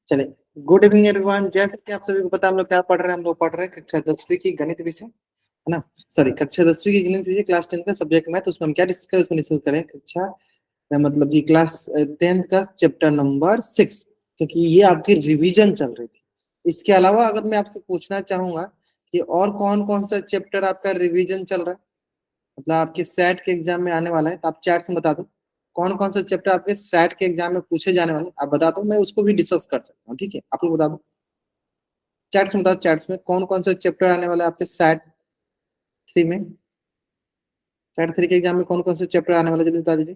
चलिए, good evening everyone. जैसे कि आप सभी को पता है, हम लोग क्या पढ़ रहे हैं। हम लोग पढ़ रहे हैं कक्षा 10वीं की गणित विषय, है ना। सॉरी, कक्षा 10वीं की गणित विषय, क्लास 10 का सब्जेक्ट मैथ। उसमें हम क्या डिस्कस करें, उसमें डिस्कस करें कक्षा मतलब कि क्लास 10 का चैप्टर नंबर 6, क्योंकि ये आपकी रिवीजन चल रही थी। इसके अलावा अगर मैं आपसे पूछना चाहूंगा कि और कौन कौन सा चैप्टर आपका रिवीजन चल रहा है, मतलब आपके सेट के एग्जाम में आने वाला है, तो आप चैट में बता दो कौन कौन सा चैप्टर आपके सेट के एग्जाम में पूछे जाने वाले हैं। आप बता दो, मैं उसको भी डिस्कस कर सकता हूँ। ठीक है, आप लोग बता दो चैट्स में, बताओ चैट्स में कौन कौन सा चैप्टर आने वाला है आपके सेट 3 में। सेट 3 के एग्जाम में कौन कौन से चैप्टर आने वाले, जल्दी बता दीजिए।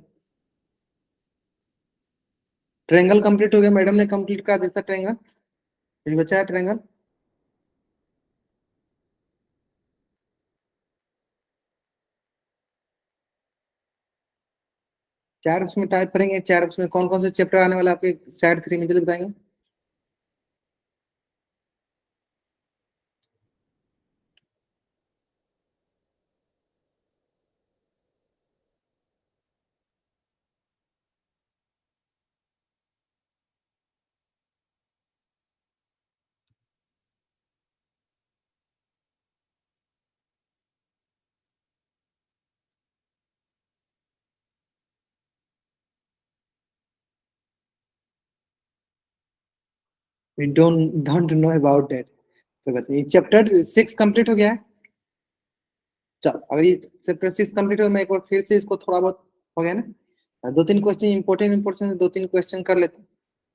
ट्रायंगल कंप्लीट हो गया, मैडम ने कंप्लीट कर दिया था ट्रायंगल। अभी बचा है ट्रायंगल। चैट्स में टाइप करेंगे, चैट्स में कौन कौन से चैप्टर आने वाले आपके सेट 3 में, जल्दी बताएंगे। We don't know about that. तो बताइए, चैप्टर 6 कंप्लीट हो गया है। चलो, अगर ये चैप्टर 6 कंप्लीट हो, मैं एक बार फिर से इसको थोड़ा बहुत हो गया ना, दो तीन क्वेश्चन इंपॉर्टेंट इंपॉर्टेंट दो तीन क्वेश्चन कर लेते हैं।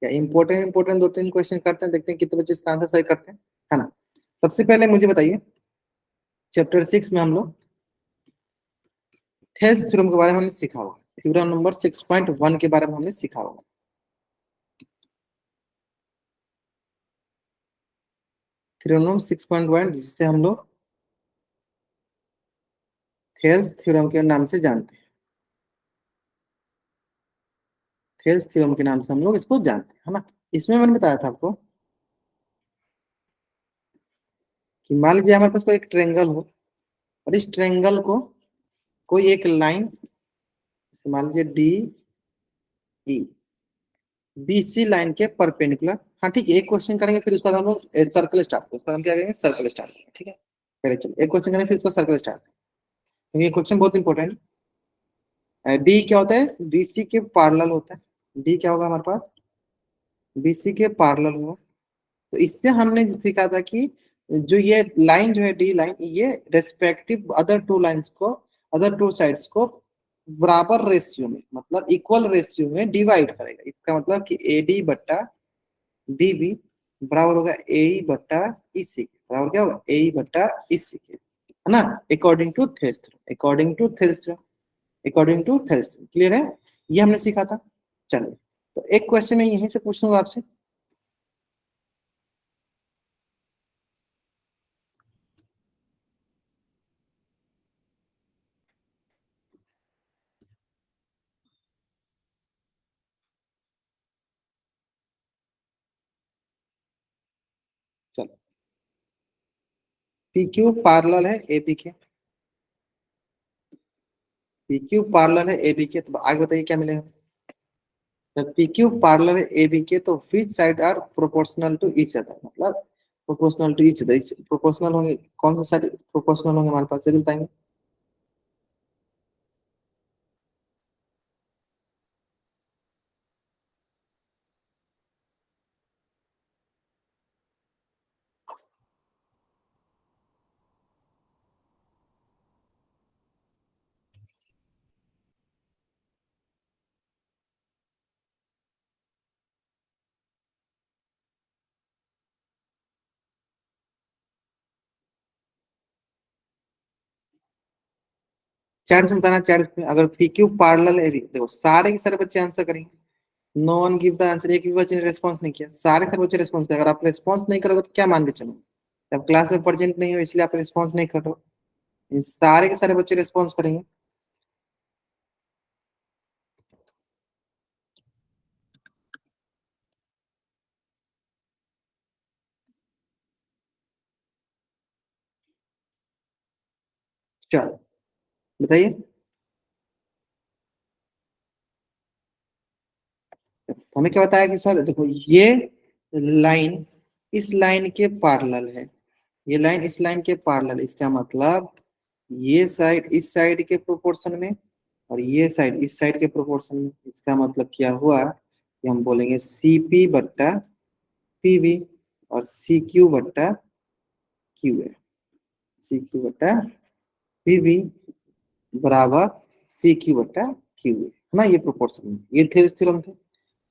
या इंपॉर्टेंट इंपॉर्टेंट दो तीन क्वेश्चन करते हैं, देखते हैं कितने बच्चे इसका आंसर सही करते हैं, है ना। सबसे पहले मुझे बताइए, चैप्टर 6 में हम लोग थेल्स थ्योरम के बारे में हमने सीखा होगा। थ्योरम नंबर 6.1 के बारे में हमने सीखा होगा। थ्योरम नंबर 6.1, जिससे हम लोग थेल्स थ्योरम के नाम से जानते हैं। थेल्स थ्योरम के नाम से हम लोग इसको जानते हैं, है ना। इसमें मैंने बताया था आपको कि मान लीजिए हमारे पास कोई एक ट्रेंगल हो, और इस ट्रेंगल को कोई एक लाइन, मान लीजिए D E B C line के परपेंडिकुलर। हाँ ठीक है, एक क्वेश्चन करेंगे, फिर उसके बाद हम लोग सर्कल स्टार्ट, उसका हम क्या करेंगे, सर्कल स्टार्ट करेंगे। ठीक है, पहले चलिए एक क्वेश्चन करेंगे, फिर उसका सर्कल स्टार्ट करेंगे। ये क्वेश्चन बहुत इंपॉर्टेंट है। डी क्या होता है, बीसी के पैरेलल होता है। डी क्या होगा हमारे पास, बीसी के पैरेलल होगा। तो इससे हमने सीखा था कि जो ये लाइन जो है डी लाइन, ये रेस्पेक्टिव अदर टू लाइंस को, अदर टू साइड्स को बराबर रेशियो में, मतलब इक्वल रेशियो में डिवाइड करेगा। इसका मतलब कि ए डी बट्टा डी बी बराबर होगा ए ई बट्टा ई सी के, बराबर क्या होगा, ए ई बट्टा ई सी के, है ना। According to Thales theorem, according to Thales theorem, according to Thales theorem. Clear है, ये हमने सीखा था। चलिए, तो एक क्वेश्चन मैं यहीं से पूछ लूंगा आपसे। चलो, पी क्यू पैरेलल है ए बी के, पी क्यू पैरेलल है ए बी के, तो आगे बताइए क्या मिलेगा। जब पी क्यू पैरेलल है ए बी के, तो which side are proportional to each other, मतलब proportional to each other. Proportional होंगे, कौन सा साइड प्रोपोर्शनल होंगे हमारे पास, जल्दी बताएंगे। चैट में बताना, चैट में अगर पी क्यू पैरेलल है, देखो सारे के सारे बच्चे आंसर करेंगे। No one give the answer, एक भी बच्चे ने रेस्पॉन्स नहीं किया, सारे सारे बच्चे रेस्पॉन्स किया। अगर आप रेस्पॉन्स नहीं करोगे तो क्या मान के चलो, जब क्लास में प्रेजेंट नहीं हो इसलिए आप रेस्पॉन्स नहीं कर रहे हो। ये सारे के सारे बच्चे रेस्पॉन्स करेंगे। चलो बताइए। तो हमें क्या बताया कि सर देखो, लाइन इस लाइन के पैरेलल है, ये लाइन इस लाइन के पैरेलल, इसका मतलब ये साइड इस साइड के प्रोपोर्शन में और ये साइड इस साइड के प्रोपोर्शन में। इसका मतलब क्या हुआ कि हम बोलेंगे सी पी बट्टा पी वी और सी क्यू बट्टा क्यू है, सी क्यू बट्टा पी वी बराबर सी क्यू बट्टा क्यू है ना, ये प्रोपोर्शन में, ये थ्योरम थे।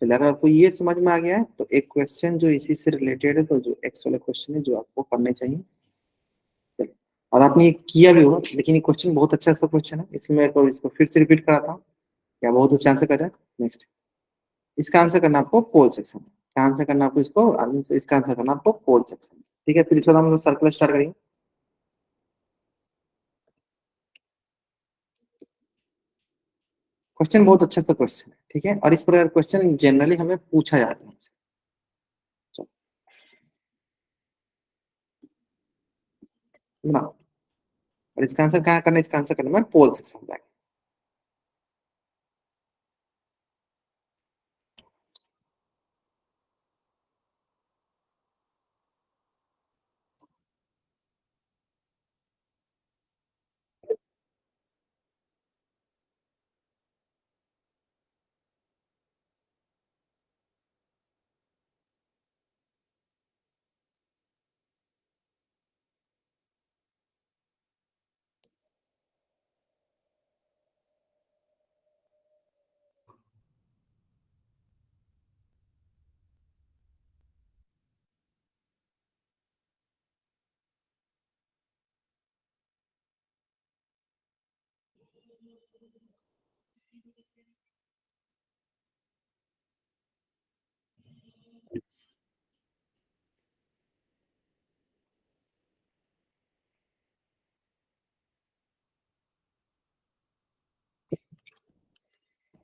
चलिए अगर आपको ये समझ में आ गया है तो एक क्वेश्चन जो इसी से रिलेटेड है, तो जो एक्स वाला क्वेश्चन है जो आपको करने चाहिए। चलिए, और आपने ये किया भी होगा, लेकिन ये क्वेश्चन बहुत अच्छा सा क्वेश्चन है, इसलिए मैं तो इसको फिर से रिपीट कराता हूँ। क्या बहुत अच्छा आंसर कर रहा है। नेक्स्ट, इसका आंसर करना आपको पोल सेक्शन, इसका आंसर करना आपको इसका आंसर करना आपको पोल सेक्शन। ठीक है, फिर इसके बाद हम लोग सर्कल स्टार्ट करेंगे। क्वेश्चन बहुत अच्छा सा क्वेश्चन है, ठीक है, और इस प्रकार क्वेश्चन जनरली हमें पूछा जाता है। चलो, बनाओ। और इसका आंसर कहाँ करना है, इसका आंसर करना है पोल सेक्शन जाके।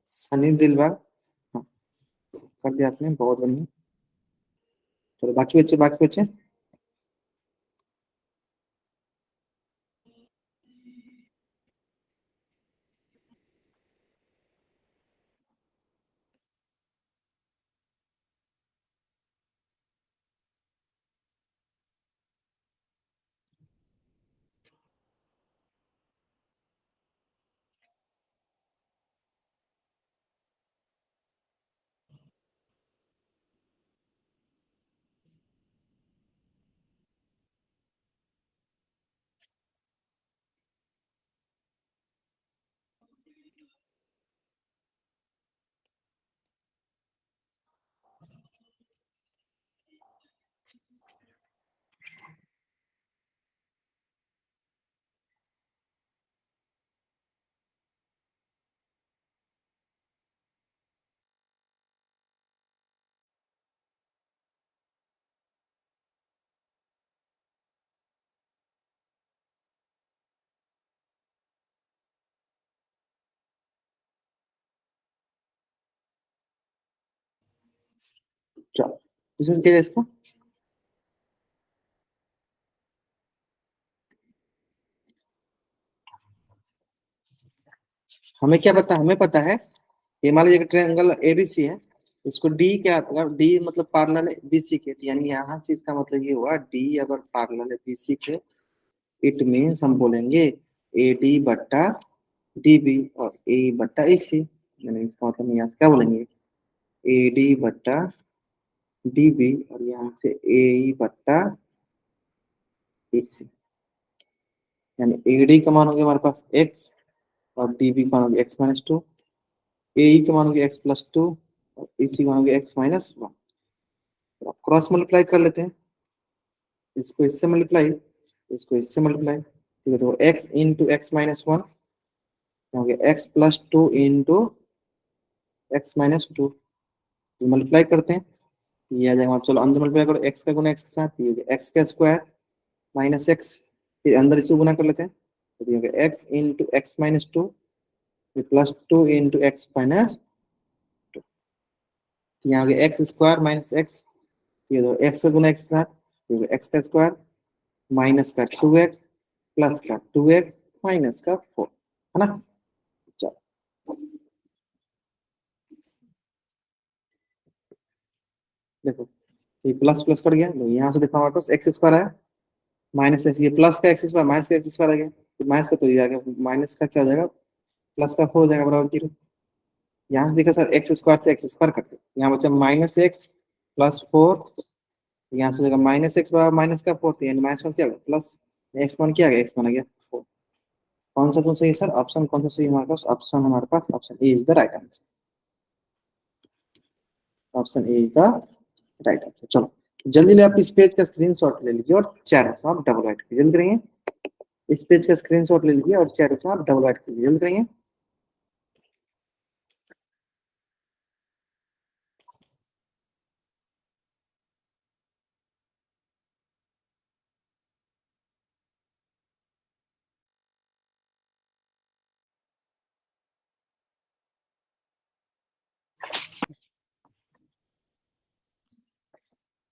सनी दिलवर, हाँ, कर दिया आपने, बहुत बढ़िया। चलो बाकी बच्चे, बाकी बच्चे। चलो क्वेश्चन क्या है इसका। हमें क्या पता, हमें पता है ये मान लीजिए ट्रायंगल एबीसी है, इसको डी क्या, अगर डी मतलब पैरेलल है बीसी के, तो यानी यहाँ से इसका मतलब ये हुआ डी अगर पैरेलल है बीसी के, इट मीन्स हम बोलेंगे ए डी बट्टा डी बी और ए बट्टा ए सी। यानी इसका मतलब यहाँ से क्या बोलेंगे, ए डी बट्टा डी बी और यहाँ से ए बट्टा ए सी। यानी ए डी का मान हो गया हमारे पास एक्स और डी बी का मान हो गया x-2, ए ई का मान हो गया x+2 और ए सी का मान हो गया x-1। क्रॉस मल्टीप्लाई कर लेते हैं, इसको इससे मल्टीप्लाई, इसको इससे मल्टीप्लाई, ठीक है, तो x इंटू x-1 हो गया x+2 इंटू x-2, मल्टीप्लाई करते हैं, ये आ जाएगा। चलो अंदर मल्टीप्लाई करो, x का गुना x के साथ, ये हो गया x का स्क्वायर माइनस x, फिर अंदर इसको गुना कर लेते हैं, तो ये हो गया x into x-2 +2 into x-2, यहाँ हो गया एक्स स्क्वायर माइनस एक्स, ये दो एक्स का गुना एक्स के साथ, तो एक्स का स्क्वायर माइनस का 2x प्लस का 2x माइनस का 4, है ना। चलो देखो, ये प्लस प्लस कट गया, तो यहाँ से देखो हमारे पास एक्स स्क्वायर है, माइनस एक्स, ये प्लस का एक्स स्क्वायर माइनस का एक्स स्क्वायर आ गया, तो माइनस का तो ये आ गया, माइनस का क्या हो जाएगा, प्लस का 4 हो जाएगा बराबर 0। यहाँ से देखा सर एक्स स्क्वायर से एक्स स्क्वायर कट गया, यहाँ बचा माइनस एक्स प्लस 4, यहाँ से हो जाएगा माइनस एक्स बराबर माइनस का 4, तो यानी माइनस का क्या होगा प्लस, एक्स वन क्या आ गया, एक्स वन आ गया 4। कौन सा सही है सर, ऑप्शन कौन सा सही है हमारे पास, ऑप्शन हमारे पास option A is the right answer, option A is the right answer. चलो जल्दी ले, आप इस पेज का स्क्रीनशॉट ले लीजिए और चैट को आप डबल राइट कीजिए, जल्दी करिए। इस पेज का स्क्रीनशॉट ले लीजिए और चैट को आप डबल राइट कीजिए, जल्दी करिए।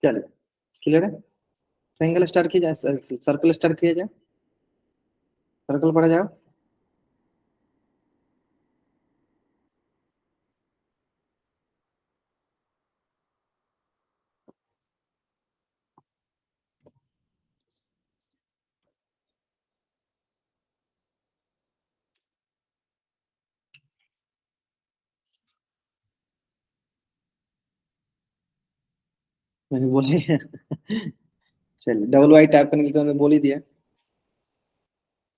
चलिए क्लियर है, ट्रायंगल स्टार्ट किया जाए, सर्कल स्टार्ट किया जाए, सर्कल पढ़ा जाए। मैंने बोला ही है। चलिए डबल वाई टाइप करने के लिए तो मैंने बोल ही दिया,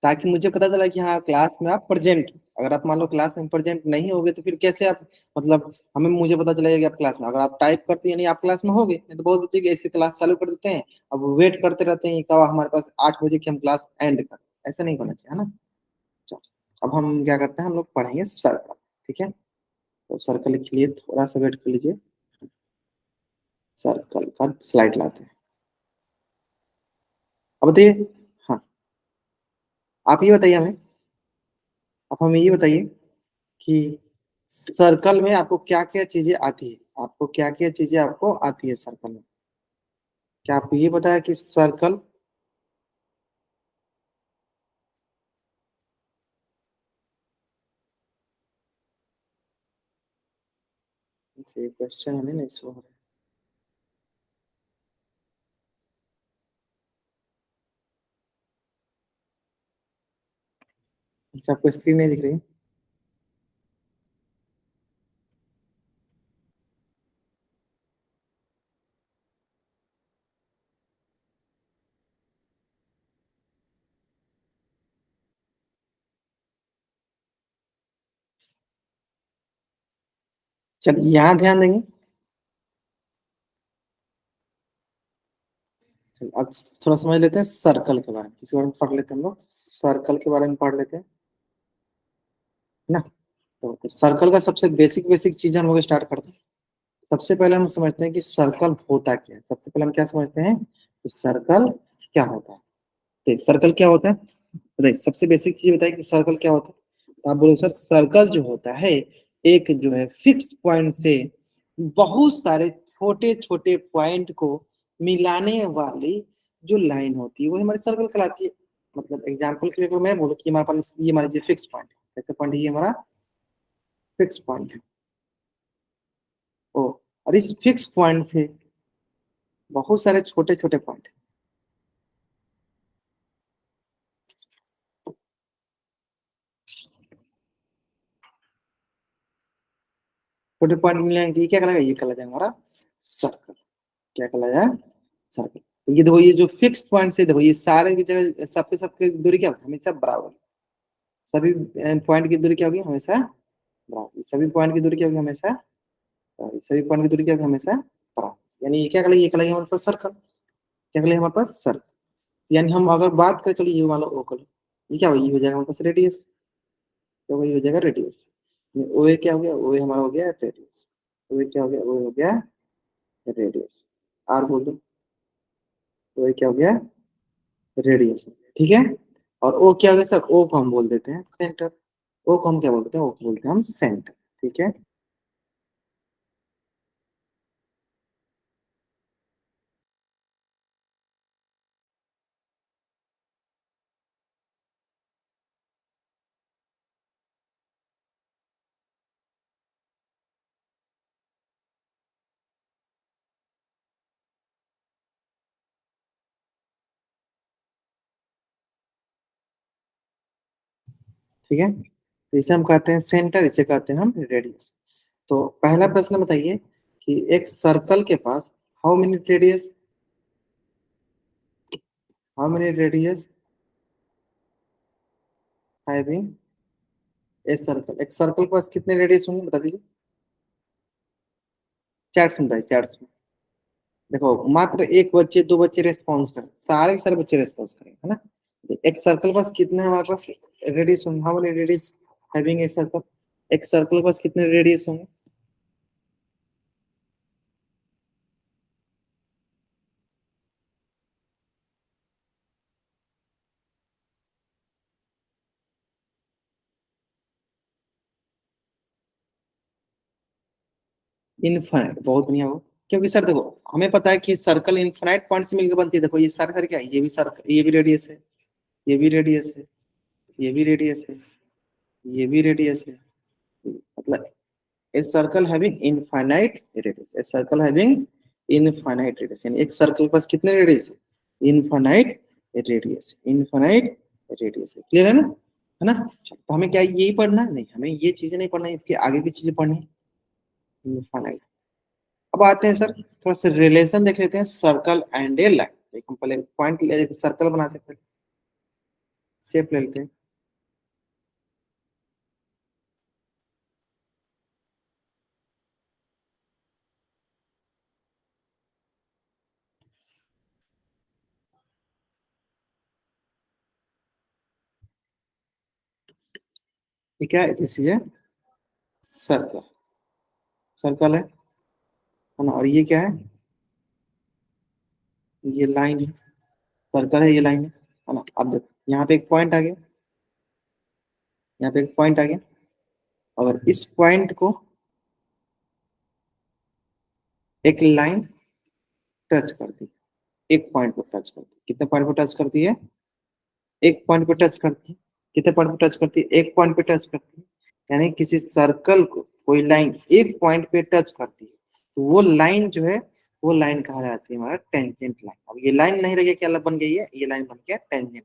ताकि मुझे पता चला कि हाँ क्लास में आप प्रेजेंट, अगर आप मान लो क्लास में प्रेजेंट नहीं होगे तो फिर कैसे आप, मतलब हमें मुझे पता चलेगा कि आप क्लास में, अगर आप टाइप करते हैं यानी आप क्लास में होगे, नहीं तो बहुत बच्चे की ऐसे क्लास चालू कर देते हैं, अब वेट करते रहते हैं कब हमारे पास 8 बजे की हम क्लास एंड कर, ऐसा नहीं होना चाहिए, है ना। चलो अब हम क्या करते हैं, हम लोग पढ़ेंगे सर्कल, ठीक है। तो सर्कल के लिए थोड़ा सा वेट कर लीजिए, सर्कल का स्लाइड लाते हैं। अब बताइए, हाँ आप ये बताइए हमें, आप हमें ये बताइए कि सर्कल में आपको क्या क्या चीजें आती है, आपको क्या क्या चीजें आपको आती है सर्कल में, क्या आपको ये पता है कि सर्कल, ये क्वेश्चन हमें नहीं सो रहा है, अच्छा आपको स्क्रीन नहीं दिख रही। चल यहाँ ध्यान देंगे, चल, अब थोड़ा समझ लेते हैं सर्कल के बारे में, किसी बारे में पढ़ लेते हैं हम लोग, सर्कल के बारे में पढ़ लेते हैं ना। तो सर्कल का सबसे बेसिक बेसिक चीज हम लोग स्टार्ट करते हैं। सबसे पहले हम समझते हैं कि सर्कल होता क्या है, सबसे पहले हम क्या समझते हैं कि सर्कल क्या होता है। देख सर्कल क्या होता है, तो देख सबसे बेसिक चीज बताइए कि सर्कल क्या होता है, तो आप बोलो सर सर्कल जो होता है एक जो है फिक्स पॉइंट से बहुत सारे छोटे छोटे पॉइंट को मिलाने वाली जो लाइन होती है वो हमारी सर्कल कहलाती है। मतलब एग्जाम्पल के लिए अगर मैं बोलूँ कि हमारे पास ये मान लीजिए फिक्स पॉइंट, ऐसे पॉइंट ये हमारा फिक्स पॉइंट है ओ, और इस फिक्स पॉइंट से बहुत सारे छोटे छोटे पॉइंट, छोटे पॉइंट मिलेंगे तो ये क्या कहलाएगा, ये कहला जाएगा हमारा सर्कल, क्या कहला जाए सर्कल। तो ये देखो ये जो फिक्स पॉइंट से देखो ये सारे की जगह सबके सबके दूरी क्या होगी हमेशा बराबर, सभी पॉइंट की दूरी क्या होगी हमेशा बराबर, सभी पॉइंट की दूरी क्या होगी हमेशा बराबर, सभी पॉइंट की दूरी क्या होगी हमेशा बराबर, यानी ये क्या कहलाएगी, ये कहलाएगी हमारे पास सर्कल, क्या कहलाएगी हमारे पास सर्कल। यानी हम अगर बात करें, चलो ये मान लो ओ करो, ये क्या होगी, ये हो जाएगा हमारे पास रेडियस, तो वही हो जाएगा रेडियस, ओ ए क्या हो गया, ओ ए हमारा हो गया रेडियस, ओ ए क्या हो गया, ओ ए हो गया रेडियस, आर बोल दो, ओ ए क्या हो गया रेडियस, ठीक है। और ओ क्या हो गया सर, ओ को हम बोल देते हैं सेंटर, ओ को हम क्या बोलते हैं, ओ को बोलते हैं हम सेंटर, ठीक है। ठीक है, तो इसे हम कहते हैं सेंटर, इसे कहते हैं हम रेडियस। तो पहला प्रश्न बताइए कि एक सर्कल के पास how many radius, how many radius having a circle, एक सर्कल के पास कितने रेडियस होंगे बता दीजिए। चैट्स में बताइए, चैट्स में। देखो मात्र एक बच्चे दो बच्चे रेस्पॉन्स करें, सारे के सारे बच्चे रेस्पॉन्स करें, है ना। एक सर्कल पास कितने हमारे पास रेडियस होंगे, how many radius having a circle, एक सर्कल पास कितने रेडियस होंगे। इनफाइनाइट, बहुत बढ़िया हो। क्योंकि सर देखो हमें पता है कि सर्कल इनफाइनाइट पॉइंट से मिलकर बनती है। देखो ये सारे सारे क्या है, ये भी सर्कल, ये भी रेडियस है, ये भी रेडियस है, ये भी रेडियस है, ये भी रेडियस है। मतलब ए सर्कल हैविंग इनफाइनाइट रेडियस, ए सर्कल हैविंग इनफाइनाइट रेडियस, यानी एक सर्कल के पास कितने रेडियस है, इनफाइनाइट रेडियस, इनफाइनाइट रेडियस है। क्लियर है ना, है ना। तो हमें क्या यही पढ़ना है? नहीं, हमें ये चीजें नहीं पढ़ना है, इसके आगे की चीजें पढ़नी है, इनफाइनाइट। अब आते हैं सर थोड़ा सा रिलेशन देख लेते हैं सर्कल एंड ए लाइन। एक हम पहले पॉइंट ले, सर्कल बनाते हैं, शेप ले लेते हैं। ये क्या है, दिस इज सर्कल, सर्कल है ना। और ये क्या है, ये लाइन है, सर्कल है, ये लाइन है ना। अब देखो यहाँ पे एक पॉइंट आ गया, यहाँ पे एक पॉइंट आ गया। अगर इस पॉइंट को एक लाइन टच करती है, एक पॉइंट को टच करती है, कितने पॉइंट को टच करती है, एक पॉइंट पे टच करती है। कितने पॉइंट पे टच करती है, एक पॉइंट पे टच करती है। यानी किसी सर्कल को कोई लाइन एक पॉइंट पे टच करती है तो वो लाइन जो है, वो लाइन कहा जाती है हमारा टेंजेंट लाइन। अब ये लाइन नहीं रही, क्या बन गई है, ये लाइन बन गया tangent,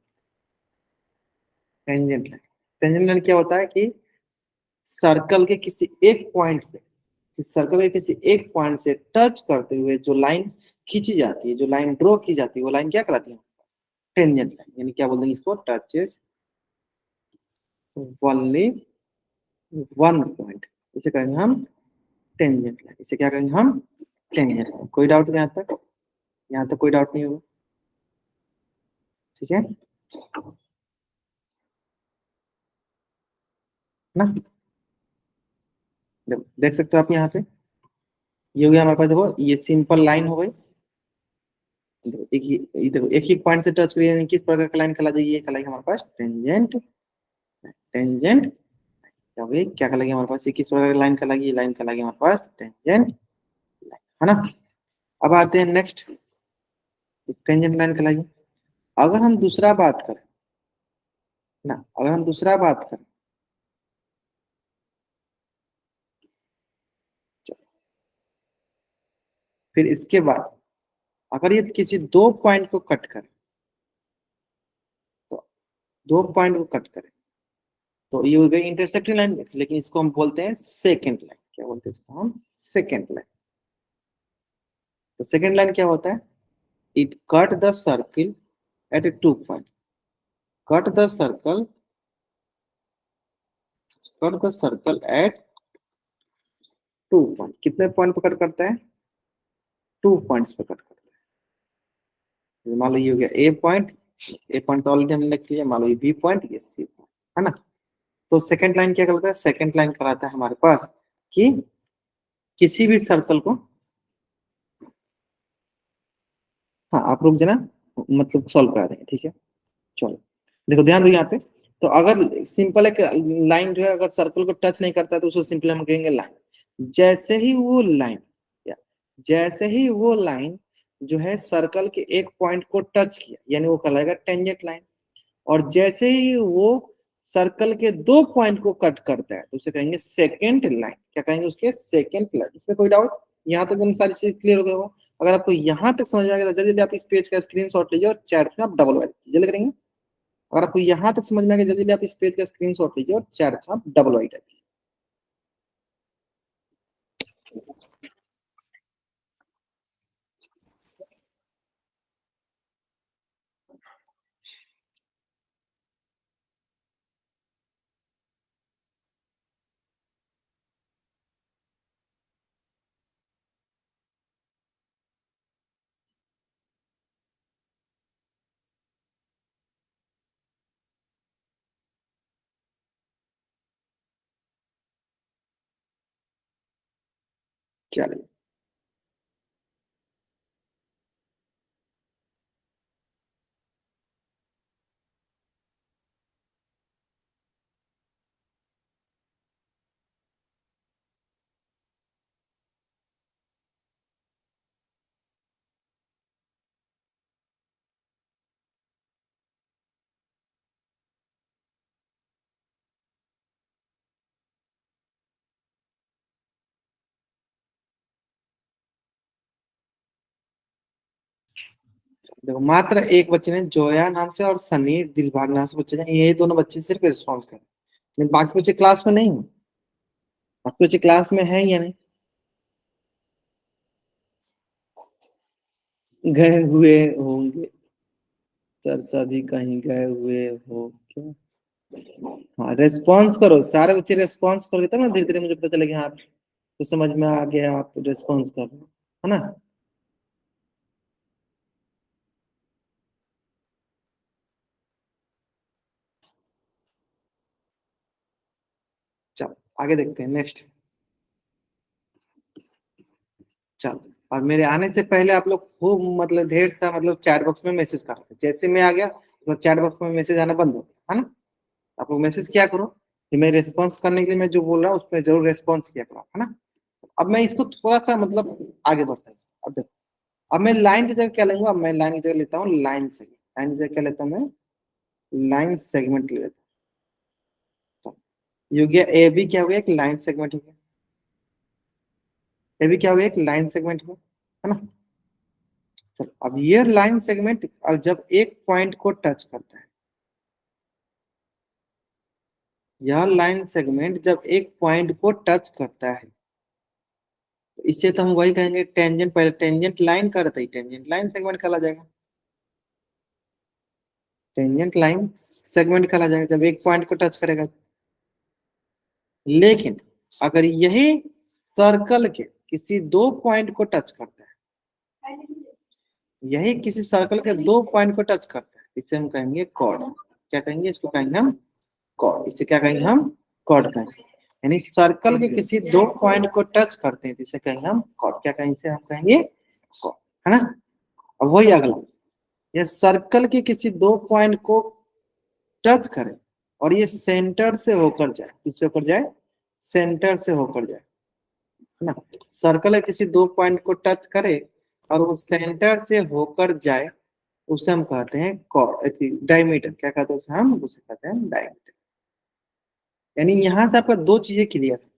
tangent line. Tangent line क्या होता है कि सर्कल के किसी एक पॉइंट पे, इस सर्कल के किसी एक पॉइंट से टच करते हुए जो लाइन खींची जाती है, जो लाइन ड्रॉ की जाती है, वो लाइन क्या कहलाती है, टेंजेंट लाइन। यानी क्या बोल देंगे इसको, टचेस ओनली वन पॉइंट, इसे कहेंगे हम टेंजेंट लाइन। इसे क्या कहेंगे हम, टेंजेंट लाइन। कोई डाउट यहाँ तक, यहाँ तक कोई डाउट नहीं होगा, ठीक है ना। देख सकते हो आप यहाँ पे, ये हो गया हमारे पास। देखो ये सिंपल लाइन हो गई। देखो एक ही, ये देखो एक ही पॉइंट से टच करिए, किस प्रकार का लाइन कहला जाएगी, ये कहलाएगी हमारे पास टेंजेंट, टेंजेंट क्या होगी, क्या कहलाएगी हमारे पास, ये किस प्रकार की लाइन कहलाएगी, ये लाइन कहलाएगी हमारे पास टेंजेंट लाइन, है ना। अब आते हैं नेक्स्ट, टेंजेंट लाइन कहलाएगी। अगर हम दूसरा बात करें ना, अगर हम दूसरा बात करें, फिर इसके बाद अगर ये किसी दो पॉइंट को कट करे, तो दो पॉइंट को कट करे तो ये हो गई इंटरसेक्टिंग लाइन, लेकिन इसको हम बोलते हैं सेकेंड लाइन। क्या बोलते हैं इसको हम, सेकेंड लाइन। तो सेकेंड लाइन क्या होता है, it cut the circle eight A two point, cut the circle, cut the circle eight two point. कितने पॉइंट पर कट करता है, टू पॉइंट्स पर कट करता है। मान लो ये हो गया ए पॉइंट तो ऑलरेडी हमने लिख लिया, मान लो ये बी पॉइंट, ये सी पॉइंट, है ना। तो सेकेंड लाइन क्या कहलाता है, सेकेंड लाइन कहलाता है हमारे पास कि किसी भी सर्कल को, हाँ आप रुक जाना, मतलब सॉल्व करा देंगे, ठीक है। चलो देखो ध्यान दो यहाँ पे। तो अगर सिंपल एक लाइन जो है अगर सर्कल को टच नहीं करता है तो उसको सिंपल हम कहेंगे लाइन। जैसे ही वो लाइन, जैसे ही वो लाइन जो है सर्कल के एक पॉइंट को टच किया, यानी वो कहलाएगा टेंजेंट लाइन। और जैसे ही वो सर्कल के दो पॉइंट को कट करता है तो उसे कहेंगे सेकेंड लाइन। क्या कहेंगे उसके, सेकेंड लाइन। इसमें कोई डाउट, यहाँ तक हम सारी चीज क्लियर हो गए हो। अगर आपको यहाँ तक समझ में आ गया तो जल्दी जल्दी आप इस पेज का स्क्रीनशॉट लीजिए और चैट में आप डबल वाइट जल्दी करेंगे। अगर आपको यहाँ तक समझ में आ गया, जल्दी आप इस पेज का स्क्रीनशॉट लीजिए और चैट पर आप डबल वाई टाइप। चलिए देखो, मात्र एक बच्चे ने जोया नाम से और सनी दिलबाग नाम से बच्चे ने, ये दोनों बच्चे सिर्फ रिस्पॉन्स कर, लेकिन बाकी बच्चे क्लास में नहीं है। बाकी बच्चे क्लास में है या नहीं? गए हुए होंगे सर, सभी कहीं गए हुए हो क्या? हाँ, रेस्पॉन्स करो, सारे बच्चे रेस्पॉन्स करोगे तब ना धीरे धीरे मुझे पता चलेगा हाँ तो समझ में आ गया, आप रेस्पॉन्स कर रहे हो, है ना। चलो आगे देखते हैं नेक्स्ट। चलो, और मेरे आने से पहले आप लोग खूब मतलब ढेर सा मतलब चैट बॉक्स में मैसेज कर रहे थे, जैसे मैं आ गया तो चैट बॉक्स में मैसेज आना बंद हो गया, है ना। आप लोग मैसेज क्या करो कि मैं रिस्पॉन्स करने के लिए मैं जो बोल रहा हूँ उस पर जरूर रेस्पॉन्स किया करो, है ना। अब मैं इसको थोड़ा सा मतलब आगे बढ़ता है। अब देखो, अब मैं लाइन की जगह क्या लूंगा, अब मैं लाइन की जगह लेता हूँ लाइन सेगमेंट। लाइन की जगह क्या लेता हूँ मैं? लाइन सेगमेंट ले लेता हूँ। ये हो गया ए बी, क्या हो गया? एक लाइन सेगमेंट हो गया। ए बी क्या हो गया? एक लाइन सेगमेंट हो गया, है ना। चलो, अब ये लाइन सेगमेंट जब एक पॉइंट को टच करता है, यह लाइन सेगमेंट जब एक पॉइंट को टच करता है, तो इससे तो हम वही कहेंगे टेंजेंट, पहले टेंजेंट लाइन का रहता है, टेंजेंट लाइन सेगमेंट कहला जाएगा। टेंजेंट लाइन सेगमेंट कहला जाएगा जब एक पॉइंट को टच करेगा। लेकिन अगर यही सर्कल के किसी दो पॉइंट को टच करता है, यही किसी सर्कल के दो पॉइंट को टच करता है, इसे हम कहेंगे कॉर्ड। क्या कहेंगे इसको? कहेंगे हम कॉर्ड। इसे क्या कहेंगे हम? कॉर्ड कहेंगे। यानी सर्कल के किसी दो पॉइंट को टच करते हैं तो इसे कहेंगे हम कॉर्ड। क्या कहेंगे? इसे हम कहेंगे कॉर्ड, है ना। अब वही अगला, ये सर्कल के किसी दो पॉइंट को टच करे और ये सेंटर से होकर जाए, किससे होकर जाए? सेंटर से होकर जाए, है ना। सर्कल है किसी दो पॉइंट को टच करे और वो सेंटर से होकर जाए, उसे हम कहते हैं डायमीटर। क्या कहते हैं उसे? हम उसे कहते हैं डायमीटर। यानी यहां से आपका दो चीजें क्लियर है।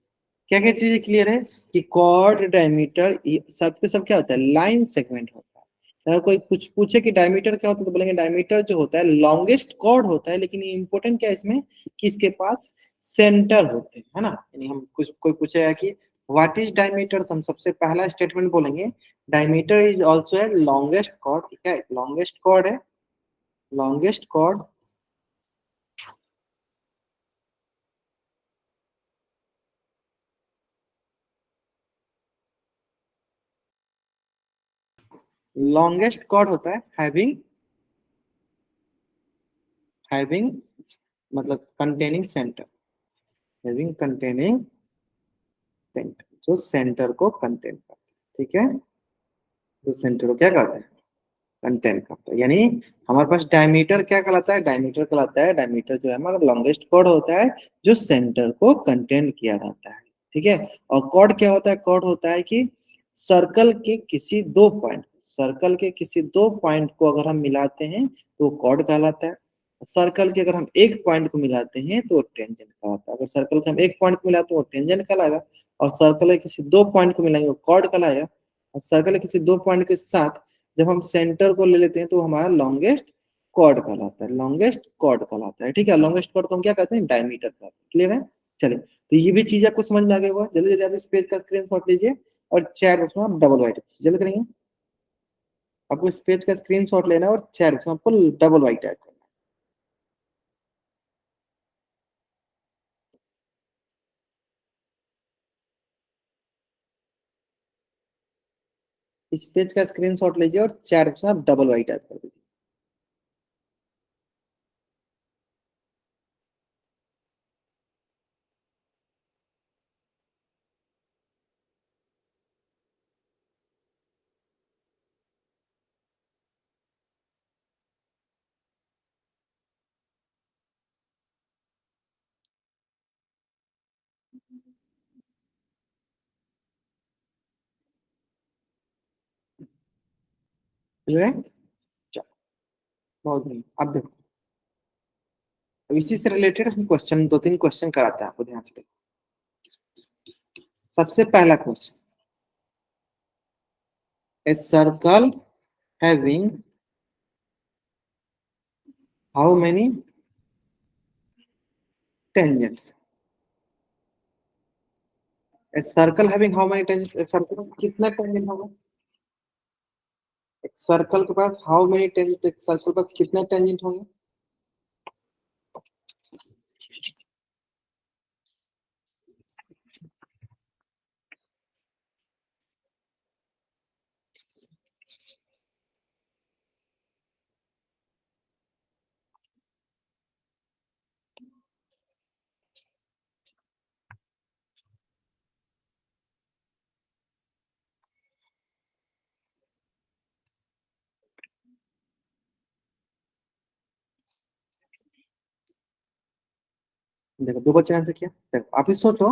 क्या क्या चीजें क्लियर है? कि कॉर्ड डायमीटर सब के सब क्या होता है? लाइन सेगमेंट होता है। अगर कोई कुछ पूछे कि डायमीटर क्या होता है तो बोलेंगे डायमीटर जो होता है लॉन्गेस्ट कॉर्ड होता है, लेकिन ये इंपॉर्टेंट क्या है इसमें कि इसके पास सेंटर होते हैं, है ना। यानी हम कुछ कोई पूछेगा कि व्हाट इज डायमीटर, तो हम सबसे पहला स्टेटमेंट बोलेंगे diameter is also a longest chord. क्या है? लॉन्गेस्ट कॉर्ड है, लॉन्गेस्ट कॉर्ड। लॉन्गेस्ट कॉर्ड होता है हैविंग मतलब containing centre, having containing centre, जो सेंटर को कंटेन करता है, ठीक है। जो सेंटर को क्या करता है? कंटेन करता है। यानी हमारे पास डायमीटर क्या कहलाता है? डायमीटर कहलाता है, डायमीटर जो है हमारा लॉन्गेस्ट कॉर्ड होता है जो सेंटर को कंटेन किया जाता है, ठीक है। और कॉर्ड क्या होता है? कॉर्ड होता है कि सर्कल के किसी दो पॉइंट, सर्कल के किसी दो पॉइंट को अगर हम मिलाते हैं तो कॉर्ड कहलाता है। सर्कल के अगर हम एक पॉइंट को मिलाते हैं तो टेंजेंट कहलाता है। अगर सर्कल के हम एक पॉइंट को मिलाते हैं वो टेंजेंट कहलाएगा, और सर्कल के किसी दो पॉइंट को मिलाएंगे वो कॉर्ड कहलाएगा। और सर्कल के किसी दो पॉइंट के साथ जब हम सेंटर को ले लेते हैं तो हमारा लॉन्गेस्ट कॉर्ड कहलाता है, लॉन्गेस्ट कॉर्ड कहलाता है। ठीक है, लॉन्गेस्ट कॉर्ड को हम क्या कहते हैं, डायमीटर कहते हैं। क्लियर है? चलिए, तो ये भी चीज आपको समझ में आ गया होगा। जल्दी जल्दी आप इस पेज का स्क्रीनशॉट लीजिए और चैट बॉक्स में आप डबल वाइट जल्दी करेंगे। आपको इस पेज का स्क्रीनशॉट लेना है और चैट बॉक्स में आपको डबल वाइट टाइप करना है। इस पेज का स्क्रीनशॉट लीजिए और चैट बॉक्स में आप डबल वाइट टाइप कर दीजिए। क्लियर है? चलो, बहुत बढ़िया। अब देखो, अब इसी से रिलेटेड हम क्वेश्चन, दो तीन क्वेश्चन कराते हैं आपको, ध्यान से देखो। सबसे पहला question, A circle having how many tangents. A circle having how many tangents, circle में कितना टेंजेंट होगा? एक सर्कल के पास हाउ मेनी टेंजेंट, एक सर्कल के पास कितने टेंजेंट होंगे? देखो, दो बच्चे ने आंसर किया। देखो, आप ही सोचो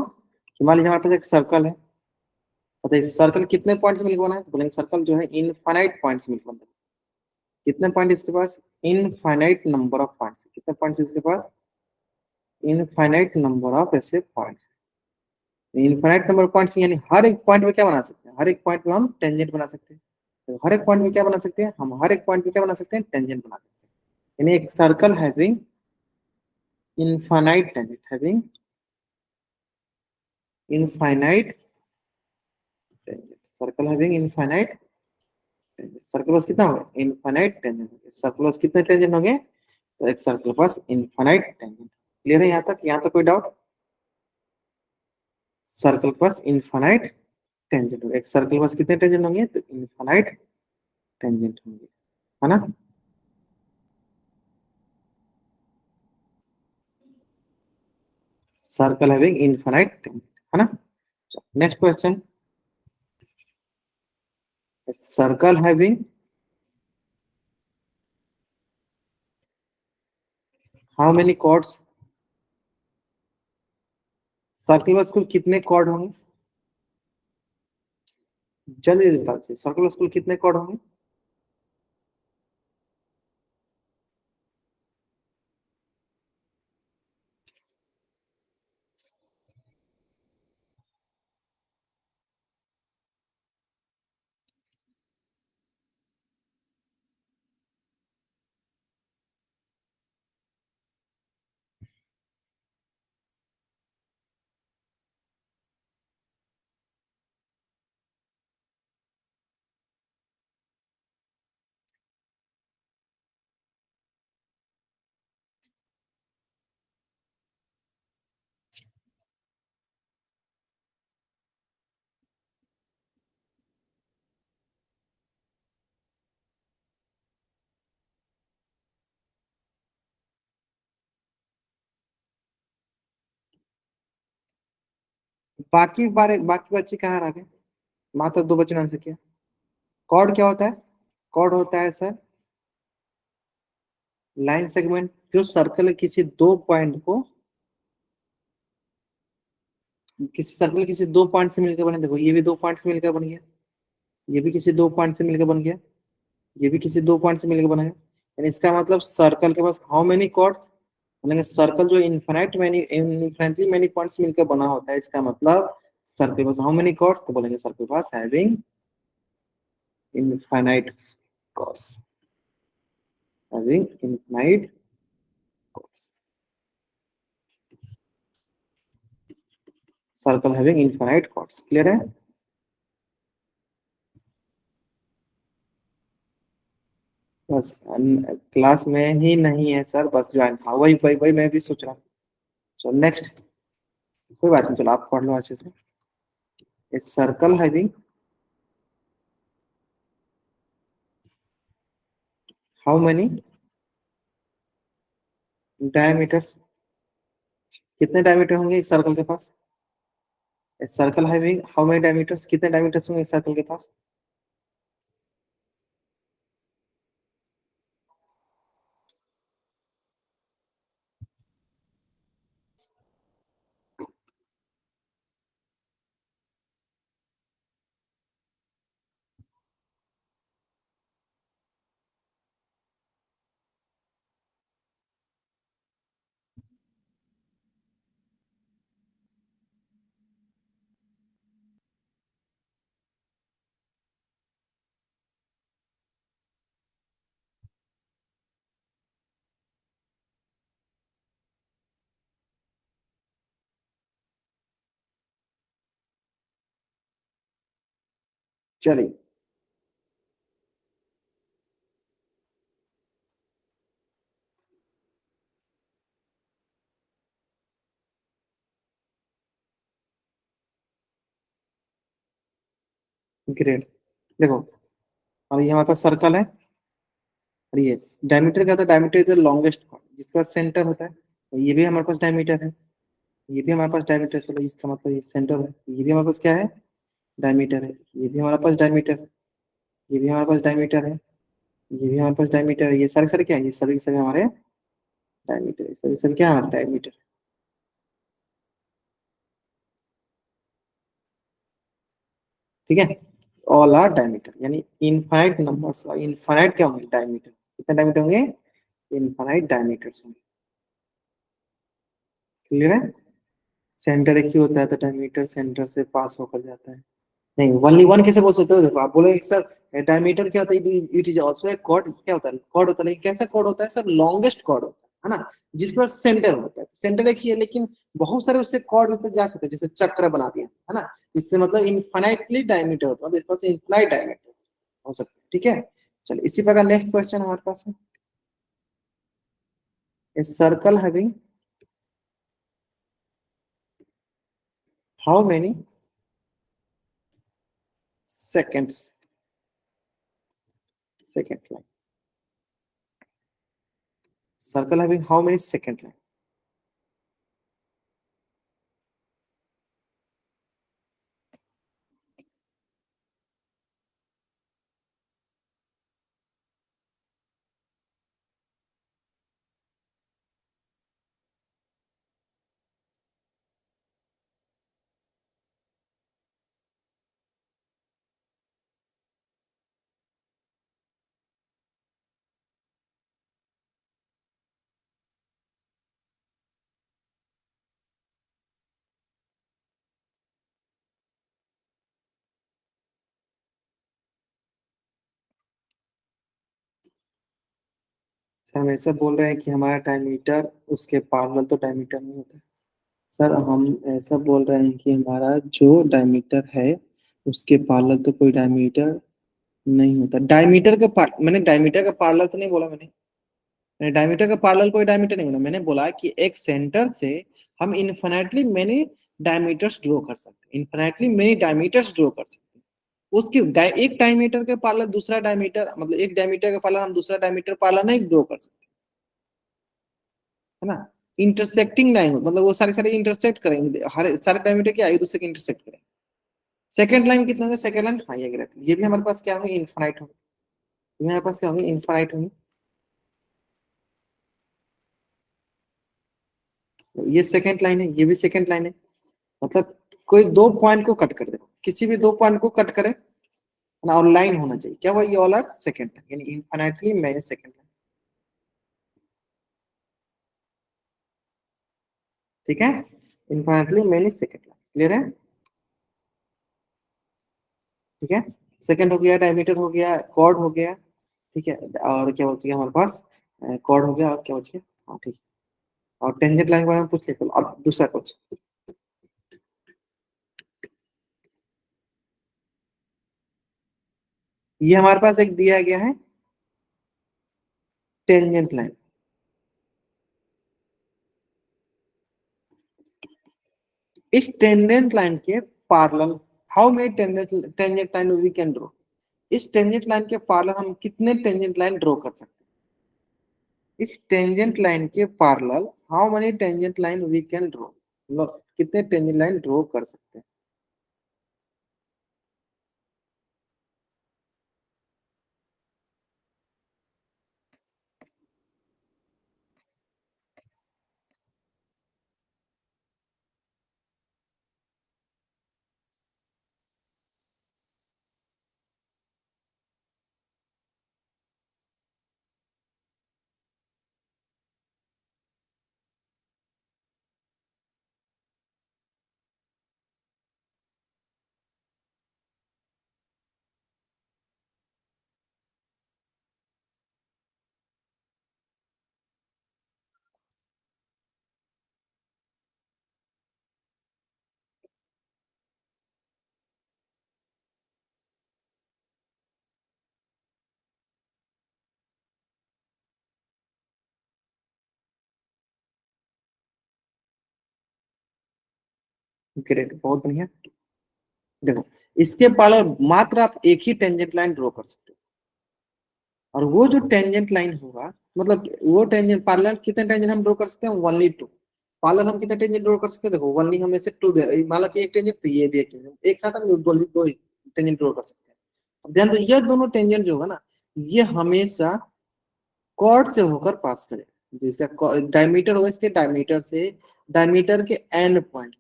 कि मान लीजिए हमारे पास एक सर्कल है, तो इस सर्कल कितने पॉइंट से मिलकर बना है? तो बोलेंगे सर्कल जो है इनफाइनाइट पॉइंट से मिलकर बना है। कितने पॉइंट इसके पास? Infinite number of points. कितने पॉइंट्स इसके पास? इनफाइनाइट नंबर ऑफ ऐसे points. Infinite number of points यानी हर एक पॉइंट में क्या बना सकते हैं? हर एक पॉइंट में हम टेंजेंट बना सकते हैं। तो हर एक पॉइंट में क्या बना सकते हैं हम? हर एक पॉइंट में क्या बना सकते हैं? टेंजेंट बना सकते हैं। यानी एक circle having infinite tangent, having infinite tangent, circle having infinite tangent. Circle पास कितना होगा? Infinite tangent. सर्कल पास कितने टेंजेंट होंगे? तो एक सर्कल पास इनफाइनाइट टेंजेंट। क्लियर है यहाँ तक? यहाँ तक कोई डाउट? सर्कल पास इनफाइनाइट टेंजेंट होगा। एक सर्कल पास कितने टेंजेंट होंगे? तो इनफाइनाइट टेंजेंट होंगे, है ना? सर्कल हैविंग इनफाइनाइट टेंजेंट, है ना? Next question, circle having how many chords. Circle पास कुल कितने कॉर्ड होंगे? जल्दी बता दीजिए, सर्कल पास कुल कितने कॉर्ड होंगे? बाकी बच्चे कहाँ रह गए? मात्र दो बच्चों ने आंसर किया। कॉर्ड क्या होता है? कॉर्ड होता है सर लाइन सेगमेंट, जो सर्कल किसी दो पॉइंट को, किसी सर्कल किसी दो पॉइंट से मिलकर बने। देखो, ये भी दो पॉइंट से मिलकर बन गया, ये भी किसी दो पॉइंट से मिलकर बन गया, ये भी किसी दो पॉइंट से मिलकर बना है। यानी इसका मतलब सर्कल के पास हाउ मेनी कॉर्ड्स? बोलेंगे सर्कल जो इनफाइनाइटली मेनी पॉइंट्स मिलकर बना होता है, इसका मतलब सर्कल के पास हाउ मेनी कॉर्ड्स? तो बोलेंगे सर्कल के पास having infinite chords. having infinite chords. Circle having infinite chords. Clear है? बस क्लास में ही नहीं है सर, बस ज्वाइन। हाँ वही वही वही मैं भी सोच रहा हूँ। चलो नेक्स्ट, कोई बात नहीं, चलो आप पढ़ लो अच्छे से। A circle having how many diameters, कितने डायमीटर होंगे एक सर्कल के पास? A circle having how many diameters, कितने डायमीटर्स होंगे सर्कल के पास? चलिए ग्रेट। देखो, और ये हमारे पास सर्कल है, और ये डायमीटर क्या होता है? Diameter is the longest chord जिसका सेंटर होता है। तो ये भी हमारे पास डायमीटर है, ये भी हमारे पास डायमीटर, चलो इसका मतलब ये सेंटर है। ये भी हमारे पास क्या है? डायमीटर है। ये भी हमारे पास डायमीटर है, ये भी हमारे पास डायमीटर है, ये भी हमारे पास डायमीटर है। ये सारे सारे क्या है? ये सभी के सभी हमारे डायमीटर है, सभी सभी क्या है? हमारे डायमीटर। ठीक है, ऑल आर डायमीटर, यानी इनफाइनाइट नंबर्स और इनफाइनाइट क्या होंगे? डायमीटर। कितने डायमीटर होंगे? इनफाइनाइट डायमीटर्स होंगे। क्लियर है? सेंटर एक ही होता है तो डायमीटर सेंटर से पास होकर जाता है। नहीं, ओनली वन कैसे बोल सकते हो? देखो आप बोलोगे सर डायमीटर क्या होता है? It is also a chord. क्या होता है? कॉर्ड होता है, लेकिन कैसा कॉर्ड होता है सर? लॉन्गेस्ट कॉर्ड होता है ना, जिस पर सेंटर होता है। सेंटर एक ही है, लेकिन बहुत सारे उससे कॉर्ड ऊपर जा सकते हैं, जैसे चक्र बना दिया है ना। इससे मतलब इनफाइनाइटली डायमीटर होता है, मतलब इस पर से इनफाइनाइट डायमीटर हो सकता है। ठीक है, चलिए इसी प्रकार नेक्स्ट क्वेश्चन हमारे पास है। ए circle having how many seconds, second line, circle having how many second line. Sir हम ऐसा बोल रहे हैं कि हमारा डायमीटर उसके पैरेलल तो डायमीटर नहीं होता है। सर हम ऐसा बोल रहे हैं कि हमारा जो डायमीटर है उसके पैरेलल तो कोई डायमीटर नहीं होता। डायमीटर का पार्ट, मैंने डायमीटर का पैरेलल तो नहीं बोला। मैंने डायमीटर का पैरेलल कोई डायमीटर नहीं बोला। मैंने बोला कि एक सेंटर से हम इन्फिनेटली मेनी डायमीटर्स ड्रॉ कर सकते हैं, इन्फिनेटली मेनी डायमीटर्स ड्रॉ कर सकते हैं। उसके एक डायमीटर के पैरेलल दूसरा डायमीटर, मतलब एक डायमीटर के पैरेलल हम दूसरा डायमीटर पैरेलल नहीं ड्रॉ कर सकते, है ना। इंटरसेक्टिंग लाइन मतलब वो सारे सारे इंटरसेक्ट करेंगे, हर सारे डायमीटर क्या एक दूसरे के इंटरसेक्ट करेंगे। सेकंड लाइन कितना होगा? सेकंड लाइन हाँ ये भी हमारे पास क्या होंगे? इनफाइनाइट होंगे। ये हमारे पास क्या होंगे? इनफाइनाइट होंगे। ये सेकंड लाइन है, ये भी सेकंड लाइन है। मतलब कोई दो पॉइंट को कट कर दे, किसी भी दो पॉइंट को कट करे, है ना, और लाइन होना चाहिए क्या? वो ये ऑल आर सेकंड, यानी इनफाइनाइटली मैनी सेकंड लाइन। ठीक है, infinitely many second line. Clear है? ठीक है, सेकंड हो गया, डायमीटर हो गया, कॉर्ड हो गया। ठीक है, और क्या बोलते हैं हमारे पास? कॉर्ड हो गया, और क्या बच गया? हाँ ठीक है। और टेंजेंट लाइन के बारे में पूछ लिया, चलो अब दूसरा क्वेश्चन। ये हमारे पास एक दिया गया है टेंजेंट लाइन। इस टेंजेंट लाइन के parallel how many tangent line we can draw. इस टेंजेंट लाइन के पैरेलल हम कितने टेंजेंट लाइन ड्रॉ कर सकते हैं? इस टेंजेंट लाइन के parallel how many tangent line we can draw, मतलब कितने टेंजेंट लाइन ड्रॉ कर सकते हैं? ग्रेट, बहुत बढ़िया। देखो, इसके पैरेलल मात्र आप एक ही टेंजेंट लाइन ड्रॉ कर सकते हो, और वो जो टेंजेंट लाइन होगा, मतलब वो टेंजेंट पैरेलल कितने टेंजेंट हम ड्रॉ कर सकते हैं? Only to. पैरेलल हम कितने टेंजेंट ड्रॉ कर सकते हैं? देखो ओनली हम ऐसे टू, मान लो कि एक टेंजेंट, तो ये भी एक टेंजेंट, एक साथ हम ओनली दो टेंजेंट ड्रॉ कर सकते हैं। अब ध्यान दो, ये दोनों टेंजेंट जो होगा ना, ये हमेशा कॉर्ड से होकर पास करेगा। जो इसका डायमीटर होगा, इसके डायमीटर से, डायमीटर के एंड पॉइंट,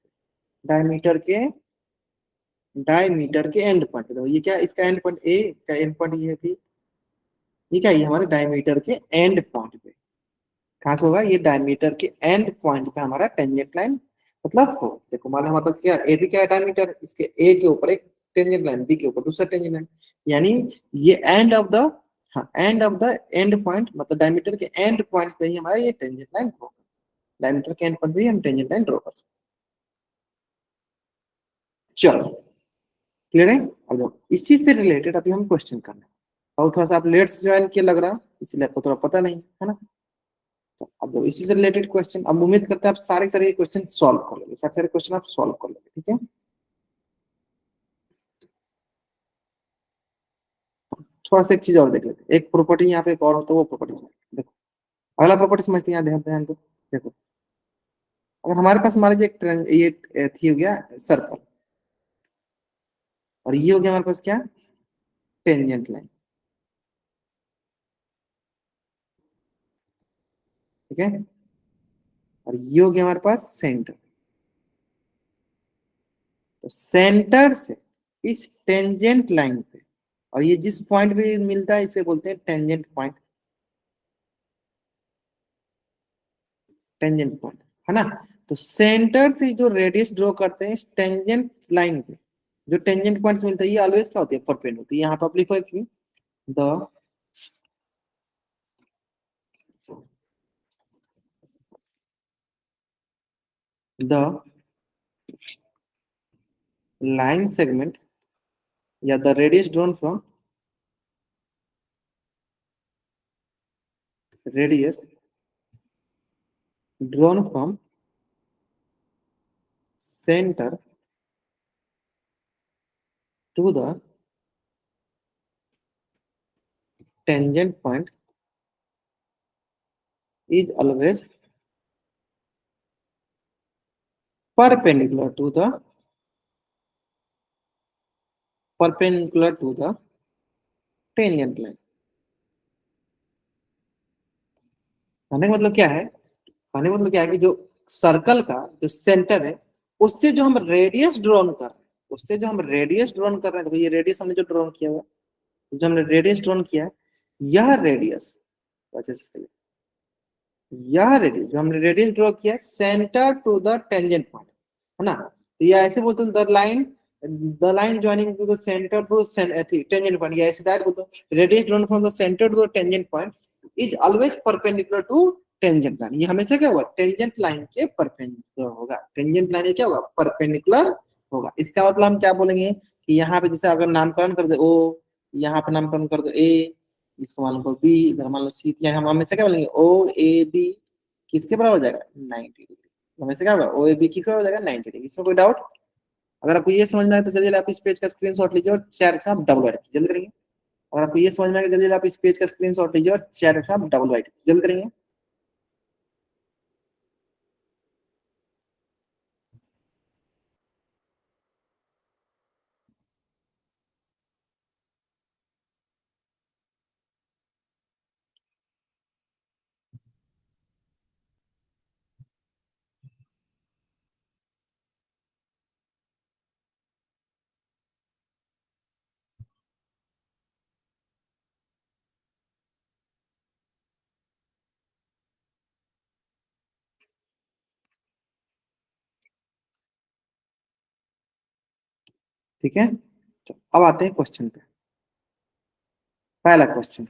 डायमीटर के डायमीटर के एंड पॉइंट। देखो ये क्या, इसका एंड पॉइंट ए, इसका एंड पॉइंट ये भी, ये क्या, ये हमारे डायमीटर के एंड पॉइंट पे कहाँ से होगा? ये डायमीटर के एंड पॉइंट पे हमारा टेंजेंट लाइन मतलब हो। देखो मान लो हमारे पास क्या, ए भी क्या है, डायमीटर, इसके ए के ऊपर एक टेंजेंट लाइन, बी के ऊपर दूसरा टेंजेंट लाइन, यानी ये एंड ऑफ द, हाँ end of the end point, मतलब डायमीटर के एंड पॉइंट पे ही हमारा ये टेंजेंट लाइन ड्रॉ, डायमीटर के एंड पॉइंट पे ही हम टेंजेंट लाइन ड्रॉ कर सकते हैं। चलो क्लियर है? अब देखो इसी से रिलेटेड अभी हम क्वेश्चन करना है, और थोड़ा सा आप लेट से ज्वाइन किया लग रहा, इसलिए आपको थोड़ा पता नहीं है ना। तो अब देखो इसी से रिलेटेड क्वेश्चन, अब उम्मीद करते हैं आप सारे सारे क्वेश्चन सॉल्व कर लोगे, सारे सारे क्वेश्चन आप सॉल्व कर लोगे, ठीक है। थोड़ा सा एक चीज और देख लेते हैं, एक प्रॉपर्टी यहाँ पे एक और होता है, वो प्रॉपर्टी देखो। अगला प्रॉपर्टी समझते हैं, यहाँ ध्यान ध्यान दो। देखो अगर हमारे पास मान लीजिए ये थी हो गया सर्कल, और ये हो गया हमारे पास क्या, टेंजेंट लाइन, ठीक है। और ये हो गया हमारे पास सेंटर। तो सेंटर से इस टेंजेंट लाइन पे, और ये जिस पॉइंट पे मिलता है इसे बोलते हैं टेंजेंट पॉइंट, टेंजेंट पॉइंट, है ना। तो सेंटर से जो रेडियस ड्रॉ करते हैं इस टेंजेंट लाइन पे, जो टेंजेंट पॉइंट मिलता है, ये ऑलवेज क्या होती है, परपेंड होती है। यहाँ पर लिखो एक द द लाइन सेगमेंट या the radius drawn from, radius drawn from centre to the tangent point is always perpendicular to the perpendicular to the tangent line। कहने का मतलब क्या है, कहने का मतलब क्या है कि जो सर्कल का जो सेंटर है, उससे जो हम रेडियस ड्रॉन कर रहे हैं, उससे जो हम रेडियस ड्रॉन कर रहे हैं, तो ये रेडियस हमने जो ड्रॉन किया हुआ, जो हमने रेडियस ड्रॉन किया है, यह रेडियस, अच्छा से यह रेडियस जो हमने रेडियस ड्रॉ किया है centre to the tangent point, है ना। तो ये ऐसे बोलते हैं the line joining to the centre to tangent point, या ऐसे डायरेक्ट बोलते हैं radius drawn from the centre to the tangent point is always perpendicular to tangent line. ये हमेशा क्या होगा, टेंजेंट लाइन के परपेंडिकुलर होगा। टेंजेंट लाइन क्या होगा, परपेंडिकुलर होगा। इसका मतलब हम क्या बोलेंगे कि यहाँ पे जैसे अगर नामकरण कर दे ओ, यहाँ पे नामकरण कर दो ए, इसको मान लो बी, इधर मान लो सी, यहाँ हम हमेशा क्या बोलेंगे ओ ए बी किसके बराबर हो जाएगा, 90 डिग्री। हमेशा क्या होगा, ओ ए बी किसके बराबर हो जाएगा, 90 डिग्री। इसमें कोई डाउट? अगर आपको ये समझ में आए तो जल्दी जल्दी आप इस पेज का स्क्रीनशॉट लीजिए और चैट से आप डबल राइट जल्दी करेंगे। अगर आपको ये समझ में आए जल्दी जल्दी आप इस पेज का स्क्रीनशॉट लीजिए और चैट से आप डबल राइट जल्दी करेंगे। ठीक है, तो अब आते हैं क्वेश्चन पे। पहला question,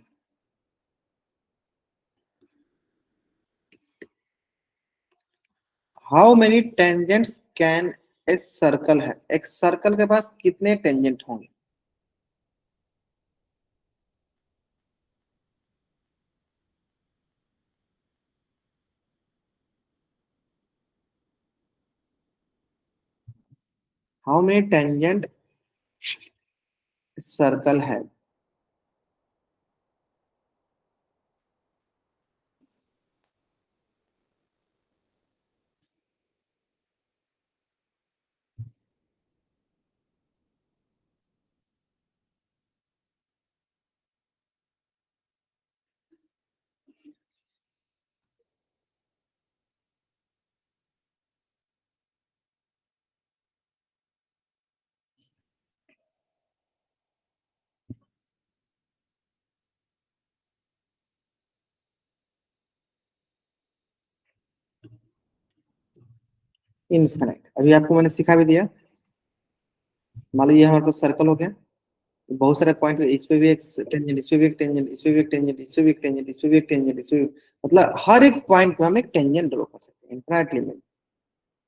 how many tangents can a circle है, एक सर्कल के पास कितने टेंजेंट होंगे। हाउ मेनी टेंजेंट सर्कल है। इनफाइनाइट। अभी आपको मैंने सिखा भी दिया। मान लो ये हमारे पास सर्कल हो गया, बहुत सारे पॉइंट, इस पे भी एक टेंजेंट, इस पे भी एक टेंजेंट, इस पे भी एक टेंजेंट, इस पे भी एक टेंजेंट, इस पे भी एक टेंजेंट, इस पे भी, मतलब हर एक पॉइंट पे हम एक टेंजेंट ड्रॉ कर सकते हैं इनफाइनाइटली में।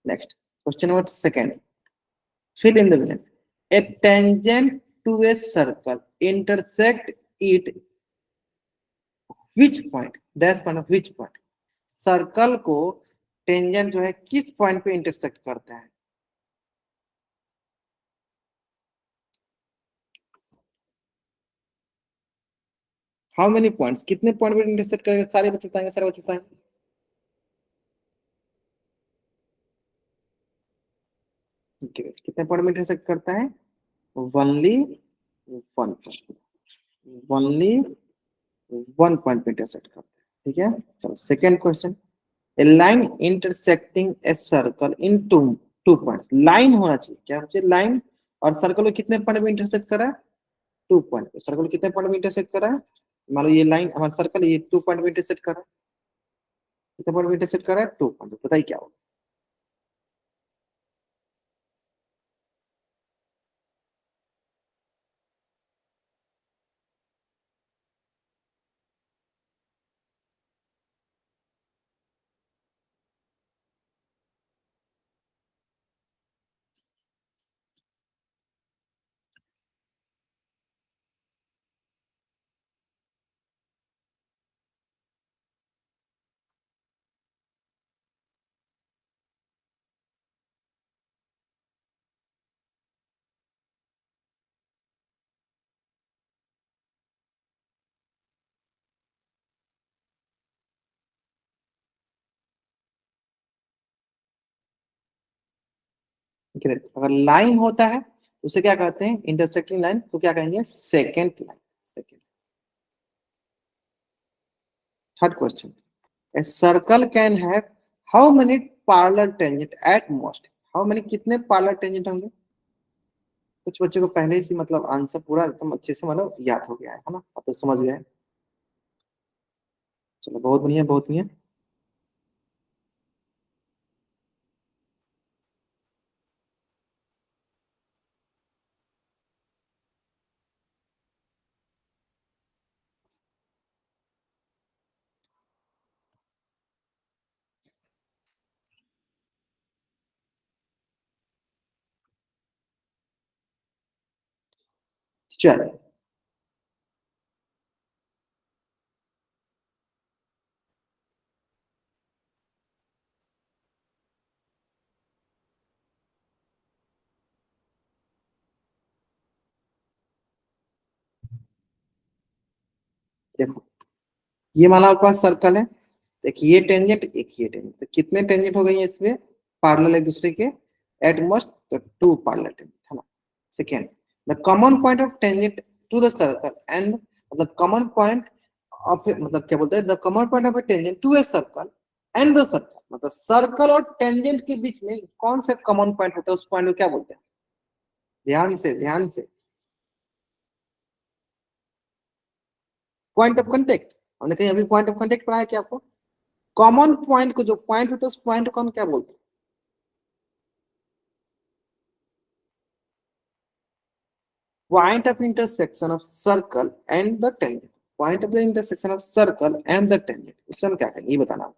Next question number second, fill in the blanks. A tangent to a circle intersect it which point, dash point of which point। Circle को टेंजेंट जो है किस पॉइंट पे इंटरसेक्ट करता है। हाउ मेनी पॉइंट्स, कितने पॉइंट पे इंटरसेक्ट करेगा, सारे बच्चे बताएंगे, सारे बच्चे बताएंगे। कितने पॉइंट में इंटरसेक्ट करता है, only one point, only one point पे इंटरसेक्ट करता है। ठीक है, चलो second question, A line intersecting a circle in two points. Line होना चाहिए, क्या होना चाहिए, लाइन। और सर्कल को कितने पॉइंट में इंटरसेक्ट करा है, 2 पॉइंट पे। सर्कल कितने पॉइंट में इंटरसेक्ट करा है, मान लो ये लाइन हमारा सर्कल ये 2 पॉइंट में इंटरसेक्ट करा है, कितने पॉइंट में इंटरसेक्ट करा है, 2 पॉइंट। बताइए क्या होगा। ग्रेट। अगर लाइन होता है तो उसे क्या कहते हैं, इंटरसेक्टिंग लाइन को क्या कहेंगे, second line. Second. Third question, a circle can have how many parallel tangent at most. How many, कितने पैरेलल टेंजेंट होंगे। कुछ बच्चे को पहले ही मतलब आंसर पूरा एकदम अच्छे से मतलब याद हो गया है ना, अब तो समझ गए। चलो बहुत बढ़िया, बहुत बढ़िया। चलो देखो, ये मान लो आपके पास सर्कल है, एक ये टेंजेंट एक ये टेंजेंट, तो कितने टेंजेंट हो गई है इसमें पैरेलल एक दूसरे के? एट मोस्ट तो टू पैरेलल टेंजेंट है ना। Second, the common point of tangent to the circle and मतलब कॉमन पॉइंट ऑफ मतलब क्या बोलते हैं, the common point of a tangent to a circle and the circle, मतलब सर्कल और टेंजेंट के बीच में कौन सा कॉमन पॉइंट होता है, उस पॉइंट को क्या बोलते हैं? ध्यान से ध्यान से, पॉइंट ऑफ कांटेक्ट। हमने कहीं अभी पॉइंट ऑफ कांटेक्ट पढ़ा है क्या आपको? कॉमन पॉइंट को, जो पॉइंट होता है उस पॉइंट को हम क्या बोलते हैं? Point of intersection of circle and the tangent. Point of the intersection of circle and the tangent, इससे हम क्या करेंगे ये बताना।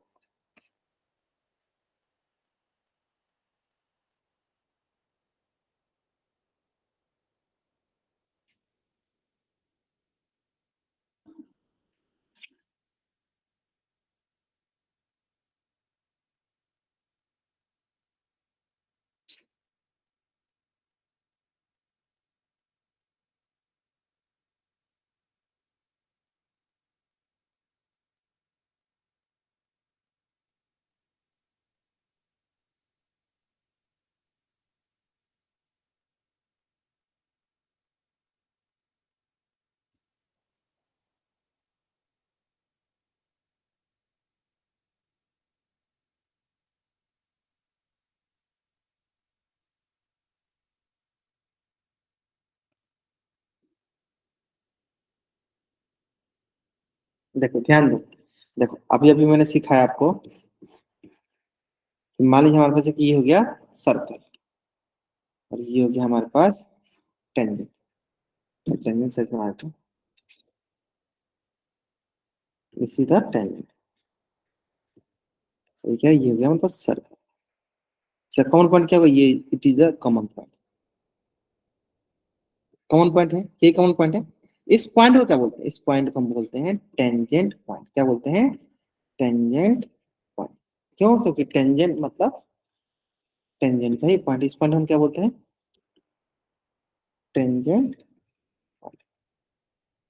देखो ध्यान दो, देखो अभी अभी मैंने सिखाया आपको कि मान लीजिए हमारे पास एक ये हो गया सर्कल, और ये हो गया हमारे पास टेंजेंट। टेंजेंट से बनाया था, इसी तरह टेंजेंट, तो क्या ये हो गया हमारे पास सर्कल। अच्छा कॉमन पॉइंट क्या होगा, ये it is a common point. Common point है, ये कॉमन पॉइंट है। इस पॉइंट को क्या बोलते हैं? इस पॉइंट को हम बोलते हैं टेंजेंट पॉइंट। क्या बोलते हैं? Tangent point. क्यों? क्योंकि टेंजेंट मतलब टेंजेंट का ही पॉइंट, इस पॉइंट हम क्या बोलते हैं? Tangent point.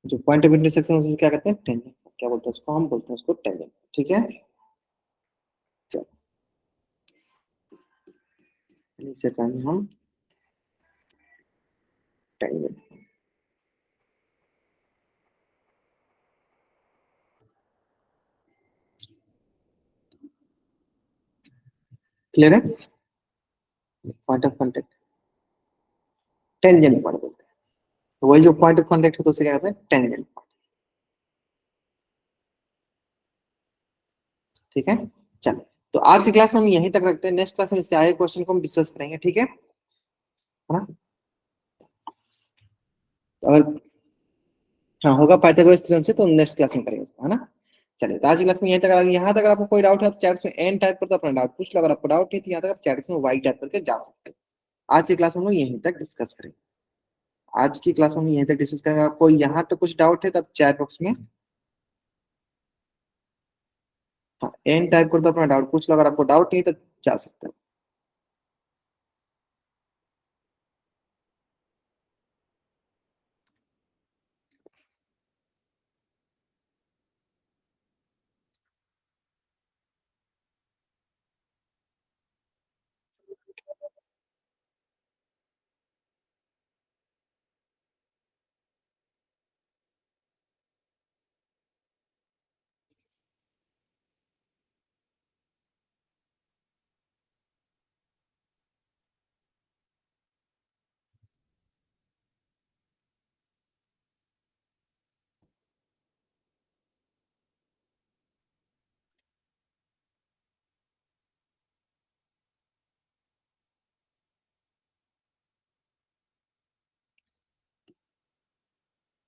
जो पॉइंट ऑफ इंटरसेक्शन उसे क्या कहते हैं? टेंजेंट। क्या बोलते हैं उसको? हम बोलते हैं उसको टेंजेंट। ठीक है, चलो इसे कहेंगे हम टेंजेंट। क्लियर है? Point of contact tangent point बोलते हैं, तो वही जो पॉइंट ऑफ कॉन्टेक्ट होता है उसे क्या कहते हैं? Tangent point. ठीक है, चलो तो आज की क्लास में हम यहीं तक रखते हैं, नेक्स्ट क्लास में इसके आगे क्वेश्चन को हम डिस्कस करेंगे। ठीक है ना? तो अगर हाँ होगा पाइथागोरस थ्योरम से तो नेक्स्ट क्लास में करेंगे इसको, है ना। चलिए तो आज की क्लास में यहीं तक, अगर यहाँ तक अगर आपको कोई डाउट है आप चैट में एन टाइप करके अपना डाउट पूछ लो, अगर आपको डाउट नहीं तो यहाँ तक आप चैट में वाई टाइप करके जा सकते हैं। आज की क्लास में हम लोग यहीं तक डिस्कस करेंगे। आज की क्लास में हम यहीं तक डिस्कस करेंगे। आपको यहाँ तक कुछ डाउट है तो आप चैट बॉक्स में हाँ एन टाइप कर दो, अपना डाउट पूछ लो, अगर आपको डाउट नहीं तो जा सकते हो।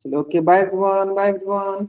चलो okay, bye everyone, bye everyone.